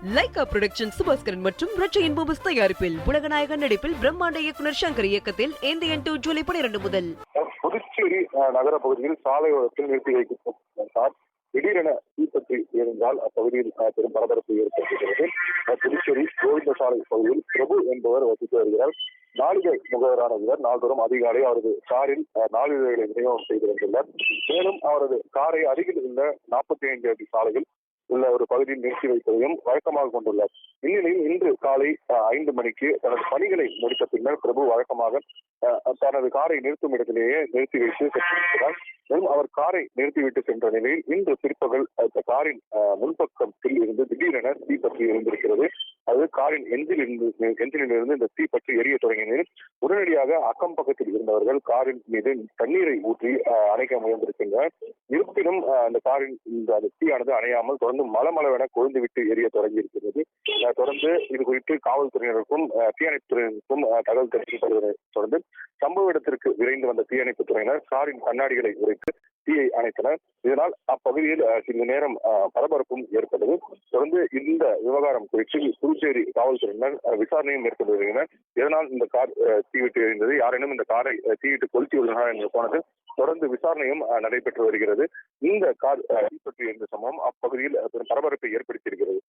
Lyca production Subaskaran மற்றும் ரச்சையின் பூபஸ் தயாரிப்பில் உலகநாயகன் நடிப்பில் பிரம்மாண்ட இயக்குனர் சங்கர் இயக்கத்தில் இந்தியன் 2 ஜூலை 12 முதல். புதுச்சேரி நகர பகுதியில் சாலை ஓரத்தில் நிறுத்தி வைக்கப்பட்ட கார் திடீரென தீப்பற்றி இருந்தால் அப்பகுதியில் பெரும் பரபரப்பு ஏற்பட்டிருக்கிறது. புதுச்சேரி கோவிந்த சாலை பகுதியில் பிரபு என்பவர் வசித்து வருகிறார். நாளிதழ் முகவரான இவர் நாள்தோறும் அதிகாலை அவரது காரில் நாளிதழ்களை விநியோகம் செய்து வந்துள்ளார். மேலும் அவரது காரை அருகில் உள்ள 45 அடி சாலையில் உள்ள ஒரு பகுதியில் நிறுத்தி வைப்பதையும் வழக்கமாக கொண்டுள்ளார். இந்நிலையில் இன்று காலை 5 மணிக்கு தனது பணிகளை முடித்த பின்னர் பிரபு வழக்கமாக தனது காரை நிறுத்தும் இடத்திலேயே நிறுத்தி வைத்து சென்றிருக்கிறார். மேலும் அவர் காரை நிறுத்திவிட்டு சென்ற நிலையில் இன்று பிற்பகல் அந்த காரின் முன்பக்கத்தில் இருந்து திடீரென தீப்பற்றி இருந்திருக்கிறது. அது காரின் எஞ்சினிலிருந்து இந்த தீப்பற்றி எரிய தொடங்கியது. உடனடியாக அக்கம் பக்கத்தில் இருந்தவர்கள் காரின் மீது தண்ணீரை ஊற்றி அணைக்க முயன்றிருக்கின்றனர். இருப்பினும் அந்த காரின் அந்த தீயானது அணையாமல் தொடர்ந்து மலமளவென கொழுந்துவிட்டு எரிய தொடங்கி இருக்கிறது. தொடர்ந்து இது குறித்து காவல்துறையினருக்கும் தீயணைப்புத்துறையினருக்கும் தகவல் தெரிவிக்கப்படுவதை தொடர்ந்து சம்பவ இடத்திற்கு விரைந்து வந்த தீயணைப்புத் துறையினர் காரின் கண்ணாடிகளை உடைத்து தீயை அணைத்தனர். இதனால் அப்பகுதியில் சிறிது நேரம் பரபரப்பும் ஏற்பட்டது. தொடர்ந்து இந்த விவகாரம் குறித்து புதுச்சேரி காவல்துறையினர் விசாரணையும் மேற்கொண்டு வருகின்றனர். இதனால் இந்த கார் தீவிட்டு எரிந்தது, யாரேனும் இந்த காரை தீயிட்டு கொளுத்தியுள்ளனர் என்ற கோணத்தில் தொடர்ந்து விசாரணையும் நடைபெற்று வருகிறது. இந்த கார் தீப்பற்றி எரிந்த சம்பவம் அப்பகுதியில் பரபரப்பை ஏற்படுத்தியிருக்கிறது.